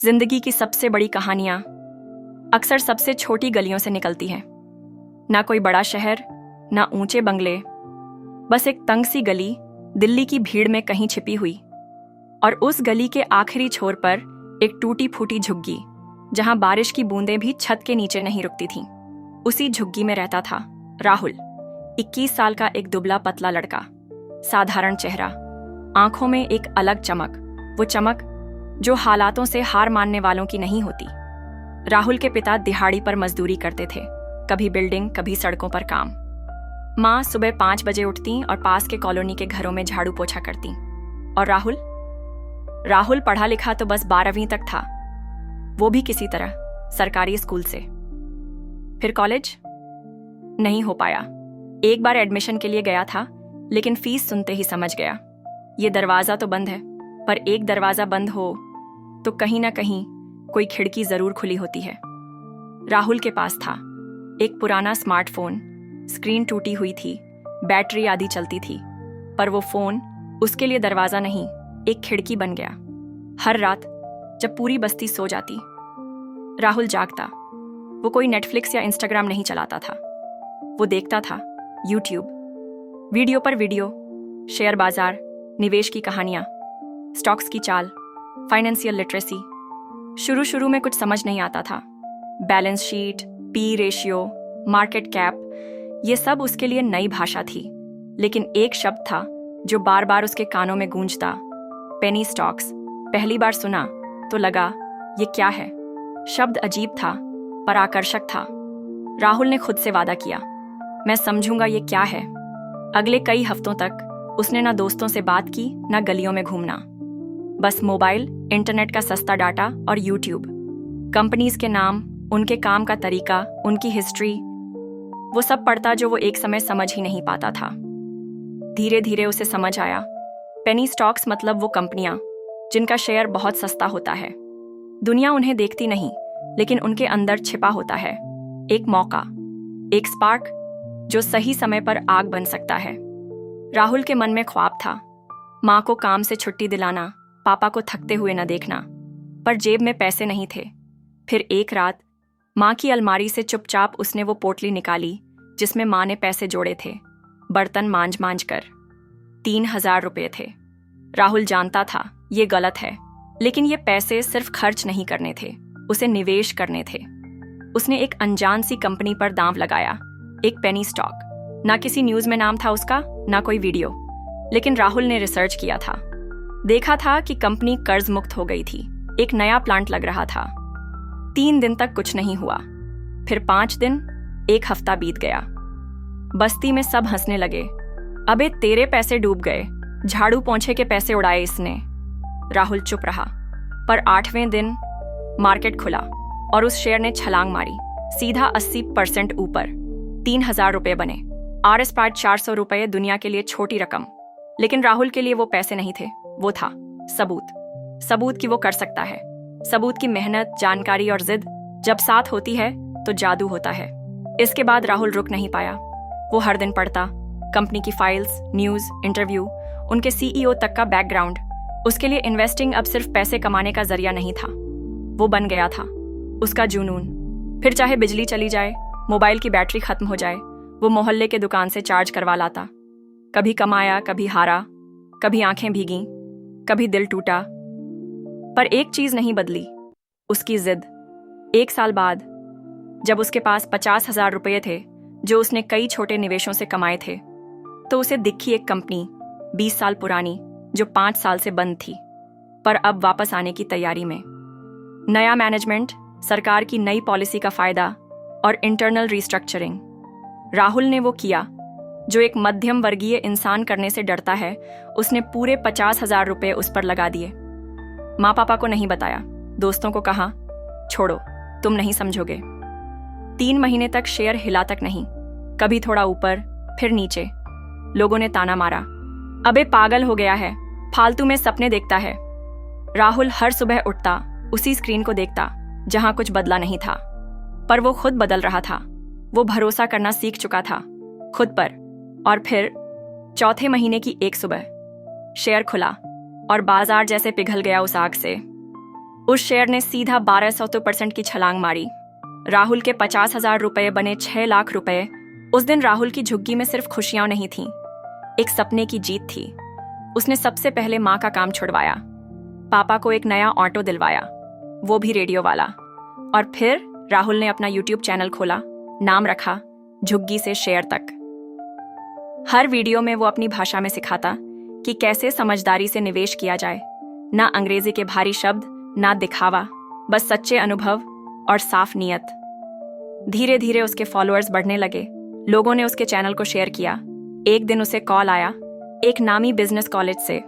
जिंदगी की सबसे बड़ी कहानियां अक्सर सबसे छोटी गलियों से निकलती हैं। ना कोई बड़ा शहर, ना ऊंचे बंगले, बस एक तंग सी गली दिल्ली की भीड़ में कहीं छिपी हुई। और उस गली के आखिरी छोर पर एक टूटी फूटी झुग्गी, जहां बारिश की बूंदें भी छत के नीचे नहीं रुकती थीं। उसी झुग्गी में रहता था राहुल, 21 साल का एक दुबला पतला लड़का। साधारण चेहरा, आंखों में एक अलग चमक, वो चमक जो हालातों से हार मानने वालों की नहीं होती। राहुल के पिता दिहाड़ी पर मजदूरी करते थे, कभी बिल्डिंग, कभी सड़कों पर काम। माँ सुबह 5 बजे उठती और पास के कॉलोनी के घरों में झाड़ू पोछा करती। और राहुल पढ़ा लिखा तो बस 12वीं तक था, वो भी किसी तरह सरकारी स्कूल से। फिर कॉलेज नहीं हो पाया। एक बार एडमिशन के लिए गया था, लेकिन फीस सुनते ही समझ गया, ये दरवाजा तो बंद है, पर एक दरवाजा बंद हो तो कहीं ना कहीं कोई खिड़की जरूर खुली होती है। राहुल के पास था एक पुराना स्मार्टफोन। स्क्रीन टूटी हुई थी, बैटरी आधी चलती थी, पर वो फोन उसके लिए दरवाजा नहीं, एक खिड़की बन गया। हर रात जब पूरी बस्ती सो जाती, राहुल जागता। वो कोई नेटफ्लिक्स या इंस्टाग्राम नहीं चलाता था, वो देखता था यूट्यूब। वीडियो पर वीडियो, शेयर बाजार, निवेश की कहानियां, स्टॉक्स की चाल, फाइनेंशियल लिटरेसी। शुरू में कुछ समझ नहीं आता था। Balance sheet, P ratio, market cap, ये सब उसके लिए नई भाषा थी। लेकिन एक शब्द था जो बार बार उसके कानों में गूंजता, पेनी स्टॉक्स। पहली बार सुना तो लगा ये क्या है। शब्द अजीब था पर आकर्षक था। राहुल ने खुद से वादा किया, मैं समझूंगा ये क्या है। अगले कई हफ्तों तक उसने ना दोस्तों से बात की, ना गलियों में घूमना। बस मोबाइल, इंटरनेट का सस्ता डाटा और यूट्यूब। कंपनीज के नाम, उनके काम का तरीका, उनकी हिस्ट्री, वो सब पढ़ता जो वो एक समय समझ ही नहीं पाता था। धीरे धीरे उसे समझ आया, पेनी स्टॉक्स मतलब वो कंपनियां जिनका शेयर बहुत सस्ता होता है। दुनिया उन्हें देखती नहीं, लेकिन उनके अंदर छिपा होता है एक मौका, एक स्पार्क जो सही समय पर आग बन सकता है। राहुल के मन में ख्वाब था, माँ को काम से छुट्टी दिलाना, पापा को थकते हुए न देखना, पर जेब में पैसे नहीं थे। फिर एक रात माँ की अलमारी से चुपचाप उसने वो पोटली निकाली जिसमें माँ ने पैसे जोड़े थे, बर्तन मांज कर। 3,000 रुपये थे। राहुल जानता था ये गलत है, लेकिन ये पैसे सिर्फ खर्च नहीं करने थे, उसे निवेश करने थे। उसने एक अनजान सी कंपनी पर दांव लगाया, एक पेनी स्टॉक। ना किसी न्यूज में नाम था उसका, ना कोई वीडियो, लेकिन राहुल ने रिसर्च किया था। देखा था कि कंपनी कर्ज मुक्त हो गई थी, एक नया प्लांट लग रहा था। 3 दिन तक कुछ नहीं हुआ, फिर 5 दिन, एक हफ्ता बीत गया। बस्ती में सब हंसने लगे, अबे तेरे पैसे डूब गए, झाड़ू पोंछे के पैसे उड़ाए इसने। राहुल चुप रहा, पर 8वें दिन मार्केट खुला और उस शेयर ने छलांग मारी, सीधा 80% ऊपर। 3,000 रुपये बने। RS पार्ट 400 रुपये दुनिया के लिए छोटी रकम, लेकिन राहुल के लिए वो पैसे नहीं थे, वो था सबूत कि वो कर सकता है। सबूत की मेहनत, जानकारी और जिद जब साथ होती है तो जादू होता है। इसके बाद राहुल रुक नहीं पाया। वो हर दिन पढ़ता, कंपनी की फाइल्स, न्यूज, इंटरव्यू, उनके CEO तक का बैकग्राउंड। उसके लिए इन्वेस्टिंग अब सिर्फ पैसे कमाने का जरिया नहीं था, वो बन गया था उसका जुनून। फिर चाहे बिजली चली जाए, मोबाइल की बैटरी खत्म हो जाए, वो मोहल्ले के दुकान से चार्ज करवा लाता। कभी कमाया, कभी हारा, कभी आंखें भीगी, कभी दिल टूटा, पर एक चीज नहीं बदली, उसकी जिद। 1 साल बाद जब उसके पास 50,000 रुपये थे, जो उसने कई छोटे निवेशों से कमाए थे, तो उसे दिखी एक कंपनी 20 साल पुरानी, जो 5 साल से बंद थी, पर अब वापस आने की तैयारी में। नया मैनेजमेंट, सरकार की नई पॉलिसी का फायदा और इंटरनल रिस्ट्रक्चरिंग। राहुल ने वो किया जो एक मध्यम वर्गीय इंसान करने से डरता है। उसने पूरे 50,000 रुपये उस पर लगा दिए। माँ पापा को नहीं बताया, दोस्तों को कहा, छोड़ो तुम नहीं समझोगे। 3 महीने तक शेयर हिला तक नहीं, कभी थोड़ा ऊपर, फिर नीचे। लोगों ने ताना मारा, अबे पागल हो गया है, फालतू में सपने देखता है। राहुल हर सुबह उठता, उसी स्क्रीन को देखता जहां कुछ बदला नहीं था, पर वो खुद बदल रहा था। वो भरोसा करना सीख चुका था खुद पर। और फिर 4थे महीने की एक सुबह शेयर खुला और बाजार जैसे पिघल गया उस आग से। उस शेयर ने सीधा 1200% की छलांग मारी। राहुल के 50,000 रुपए बने 6 लाख रुपए। उस दिन राहुल की झुग्गी में सिर्फ खुशियां नहीं थीं, एक सपने की जीत थी। उसने सबसे पहले माँ का काम छुड़वाया, पापा को एक नया ऑटो दिलवाया, वो भी रेडियो वाला। और फिर राहुल ने अपना YouTube चैनल खोला, नाम रखा झुग्गी से शेयर तक। हर वीडियो में वो अपनी भाषा में सिखाता कि कैसे समझदारी से निवेश किया जाए। ना अंग्रेजी के भारी शब्द, ना दिखावा, बस सच्चे अनुभव और साफ नियत। धीरे धीरे उसके फॉलोअर्स बढ़ने लगे। लोगों ने उसके चैनल को शेयर किया। एक दिन उसे कॉल आया एक नामी बिजनेस कॉलेज से।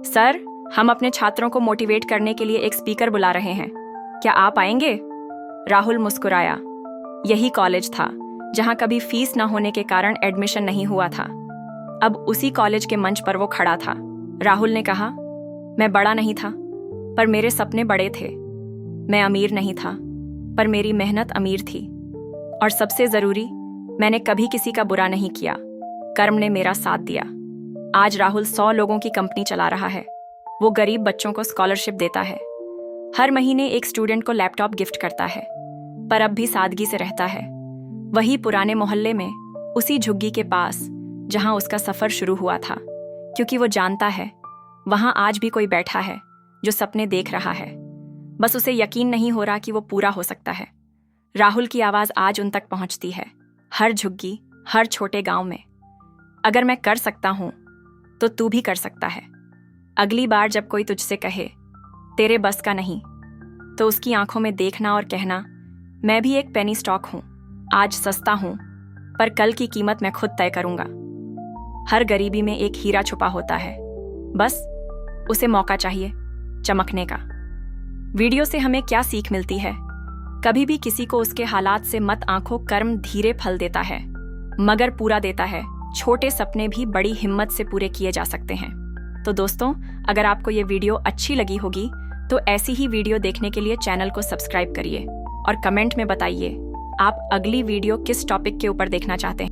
सर, हम अपने छात्रों को मोटिवेट करने के लिए एक स्पीकर बुला रहे हैं, क्या आप आएंगे? राहुल मुस्कुराया। यही कॉलेज था जहां कभी फीस न होने के कारण एडमिशन नहीं हुआ था। अब उसी कॉलेज के मंच पर वो खड़ा था। राहुल ने कहा, मैं बड़ा नहीं था, पर मेरे सपने बड़े थे। मैं अमीर नहीं था, पर मेरी मेहनत अमीर थी। और सबसे जरूरी, मैंने कभी किसी का बुरा नहीं किया, कर्म ने मेरा साथ दिया। आज राहुल 100 लोगों की कंपनी चला रहा है। वो गरीब बच्चों को स्कॉलरशिप देता है, हर महीने एक स्टूडेंट को लैपटॉप गिफ्ट करता है, पर अब भी सादगी से रहता है। वही पुराने मोहल्ले में, उसी झुग्गी के पास जहां उसका सफर शुरू हुआ था, क्योंकि वो जानता है वहां आज भी कोई बैठा है जो सपने देख रहा है, बस उसे यकीन नहीं हो रहा कि वो पूरा हो सकता है। राहुल की आवाज आज उन तक पहुंचती है, हर झुग्गी, हर छोटे गांव में। अगर मैं कर सकता हूं तो तू भी कर सकता है। अगली बार जब कोई तुझसे कहे तेरे बस का नहीं, तो उसकी आंखों में देखना और कहना, मैं भी एक पेनी स्टॉक हूं, आज सस्ता हूं, पर कल की कीमत मैं खुद तय करूंगा। हर गरीबी में एक हीरा छुपा होता है, बस उसे मौका चाहिए चमकने का। वीडियो से हमें क्या सीख मिलती है? कभी भी किसी को उसके हालात से मत आंखों। कर्म धीरे फल देता है, मगर पूरा देता है। छोटे सपने भी बड़ी हिम्मत से पूरे किए जा सकते हैं। तो दोस्तों, अगर आपको ये वीडियो अच्छी लगी होगी तो ऐसी ही वीडियो देखने के लिए चैनल को सब्सक्राइब करिए और कमेंट में बताइए आप अगली वीडियो किस टॉपिक के ऊपर देखना चाहते हैं।